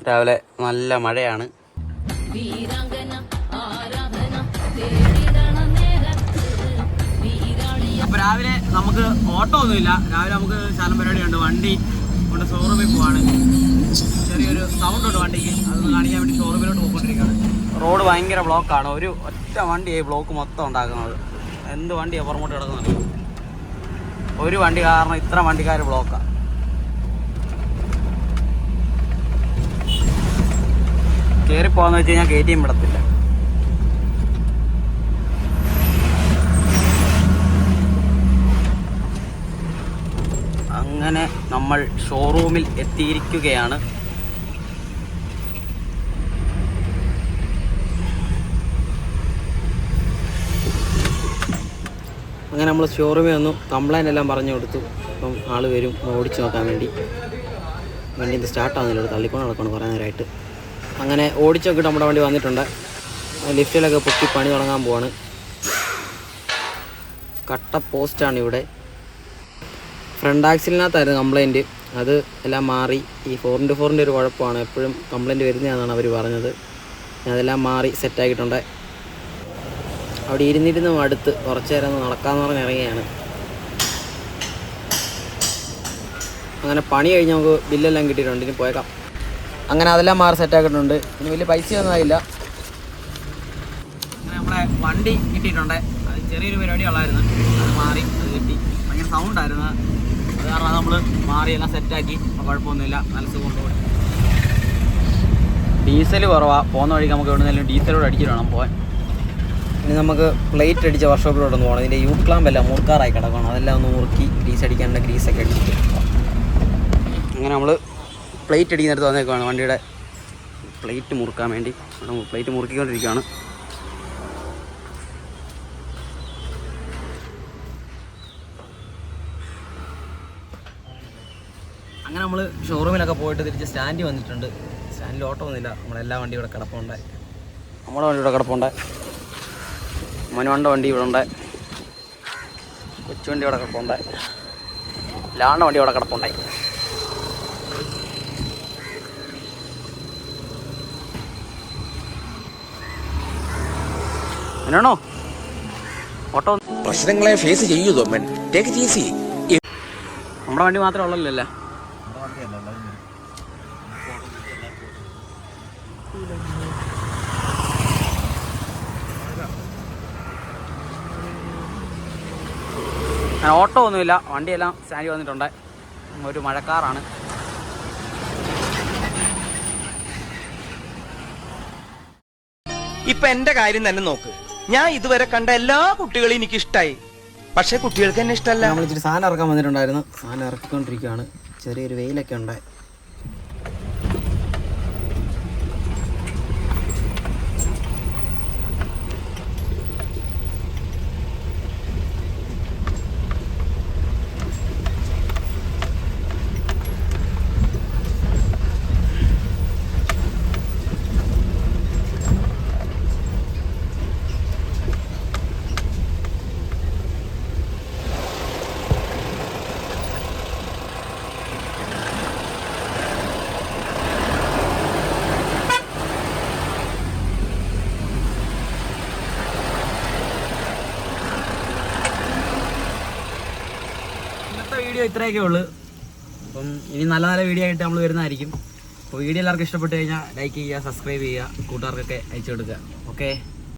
രാവിലെ നല്ല മഴയാണ്. അപ്പോൾ രാവിലെ നമുക്ക് ഓട്ടോ ഒന്നുമില്ല. രാവിലെ നമുക്ക് ശാലം പരിപാടിയുണ്ട്. വണ്ടി കൊണ്ട് ഷോറൂമിൽ പോവാണ്. ചെറിയൊരു സൗണ്ട് ഉണ്ട് വണ്ടിക്ക്, അതൊന്ന് കാണിക്കാൻ വേണ്ടി ഷോറൂമിലോട്ട് പോയിക്കൊണ്ടിരിക്കുകയാണ്. റോഡ് ഭയങ്കര ബ്ലോക്കാണ്. ഒരു ഒറ്റ വണ്ടിയായി ബ്ലോക്ക് മൊത്തം ഉണ്ടാക്കുന്നത്. എന്ത് വണ്ടിയാണ് പുറമോട്ട് കിടക്കുന്നത്? ഒരു വണ്ടി കാരണം ഇത്ര വണ്ടിക്കാർ ബ്ലോക്കാണ്. കയറിപ്പോകാന്ന് വെച്ച് കഴിഞ്ഞാൽ KTM വിടത്തില്ല. അങ്ങനെ നമ്മൾ ഷോറൂമിൽ എത്തിയിരിക്കുകയാണ്. അങ്ങനെ നമ്മൾ ഷോറൂമിൽ വന്നു. കംപ്ലൈൻ്റ് എല്ലാം പറഞ്ഞു കൊടുത്തു. അപ്പം ആൾ വരും ഓടിച്ച് നോക്കാൻ വേണ്ടി. വണ്ടി ഇത് സ്റ്റാർട്ടാകുന്നില്ല, തള്ളിക്കൊണ്ട് നടക്കണം കുറേ നേരമായിട്ട്. അങ്ങനെ ഓടിച്ച് നോക്കിയിട്ട് നമ്മുടെ വണ്ടി വന്നിട്ടുണ്ട്. ലിഫ്റ്റിലൊക്കെ പൊക്കി പണി തുടങ്ങാൻ പോവാണ്. കട്ട പോസ്റ്റാണ് ഇവിടെ. ഫ്രണ്ട് ആക്സിലിനകത്തായിരുന്നു കംപ്ലൈൻറ്റ്. അത് എല്ലാം മാറി. ഈ 4x4 ഒരു കുഴപ്പമാണ്, എപ്പോഴും കംപ്ലൈൻറ്റ് വരുന്നതാണെന്നാണ് അവർ പറഞ്ഞത്. അതെല്ലാം മാറി സെറ്റാക്കിയിട്ടുണ്ട്. അവിടെ ഇരുന്നിരുന്ന് അടുത്ത് കുറച്ച് നേരം ഒന്ന് നടക്കാമെന്ന് പറഞ്ഞ് ഇറങ്ങിയാണ്. അങ്ങനെ പണി കഴിഞ്ഞ് നമുക്ക് ബില്ലെല്ലാം കിട്ടിയിട്ടുണ്ട്. ഇനി പോയേക്കാം. അങ്ങനെ അതെല്ലാം മാറി സെറ്റാക്കിയിട്ടുണ്ട്. ഇനി വലിയ പൈസയൊന്നും ആയില്ല. അങ്ങനെ നമ്മുടെ വണ്ടി കിട്ടിയിട്ടുണ്ട്. അത് ചെറിയൊരു പരിപാടി ഉള്ളായിരുന്നു, അത് മാറി, അത് കിട്ടി. ഭയങ്കര സൗണ്ടായിരുന്നു, അത് കാരണം നമ്മൾ മാറി എല്ലാം സെറ്റാക്കി. കുഴപ്പമൊന്നുമില്ല, നല്ല സുഖം കൊണ്ടുപോയി. ഡീസൽ കുറവാണ്. പോകുന്ന വഴിക്ക് നമുക്ക് എവിടെ നിന്നെങ്കിലും ഡീസലോട് അടിച്ചിട്ട് വേണം പോകാൻ. ഇനി നമുക്ക് പ്ലേറ്റ് അടിച്ച വർക്ക്ഷോപ്പിലോട്ടൊന്ന് പോകണം. ഇതിൻ്റെ യൂക്ലാമ്പെല്ലാം മുറുക്കാറായി കിടക്കണം. അതെല്ലാം ഒന്ന് മുറുക്കി ഗ്രീസ് അടിക്കാനുള്ള ഗ്രീസൊക്കെ അടിച്ചിട്ട്. അങ്ങനെ നമ്മൾ പ്ലേറ്റ് അടിക്കുന്നിടത്ത് വന്നേക്കുവാണ്. വണ്ടിയുടെ പ്ലേറ്റ് മുറുക്കാൻ വേണ്ടി പ്ലേറ്റ് മുറുക്കിക്കൊണ്ടിരിക്കുകയാണ്. അങ്ങനെ നമ്മൾ ഷോറൂമിലൊക്കെ പോയിട്ട് തിരിച്ച് സ്റ്റാൻഡിൽ വന്നിട്ടുണ്ട്. സ്റ്റാൻഡിൽ ഓട്ടോ ഒന്നുമില്ല. നമ്മളെല്ലാ വണ്ടി ഇവിടെ കിടപ്പുണ്ട്. നമ്മുടെ വണ്ടി ഇവിടെ കിടപ്പുണ്ട്. മനുവണ്ട വണ്ടി ഇവിടെ ഉണ്ട്. കൊച്ചുവണ്ടി ഇവിടെ കിടപ്പുണ്ട്. ലാണ്ട വണ്ടി ഇവിടെ കിടപ്പുണ്ടായി. എന്നാണോ ഓട്ടോ പ്രശ്നങ്ങളെ ഫേസ് ചെയ്യൂ തോമൻ. Take it easy. നമ്മുടെ വണ്ടി മാത്രമേ ഉള്ളല്ലോ. ഓട്ടോ ഒന്നുമില്ല. വണ്ടിയെല്ലാം സ്റ്റാൻഡിൽ വന്നിട്ടുണ്ട്. ഒരു മഴക്കാറാണ്. ഇപ്പൊ എന്റെ കാര്യം തന്നെ നോക്ക്. ഞാൻ ഇതുവരെ കണ്ട എല്ലാ കുട്ടികളെയും എനിക്ക് ഇഷ്ടമായി, പക്ഷെ കുട്ടികൾക്ക് എന്നെ ഇഷ്ടമല്ല. നമ്മൾ ഇച്ചിരി സാധനം ഇറക്കാൻ വന്നിട്ടുണ്ടായിരുന്നു. സാധനം ഇറക്കിക്കൊണ്ടിരിക്കുകയാണ്. ചെറിയൊരു വെയിലൊക്കെ ഉണ്ട്. വീഡിയോ ഇത്രയൊക്കെ ഉള്ളൂ. അപ്പം ഇനി നല്ല നല്ല വീഡിയോ ആയിട്ട് നമ്മൾ വരുന്നതായിരിക്കും. അപ്പോൾ വീഡിയോ എല്ലാവർക്കും ഇഷ്ടപ്പെട്ട് കഴിഞ്ഞാൽ ലൈക്ക് ചെയ്യുക, സബ്സ്ക്രൈബ് ചെയ്യുക, കൂട്ടുകാർക്കൊക്കെ അയച്ചു കൊടുക്കുക. ഓക്കെ.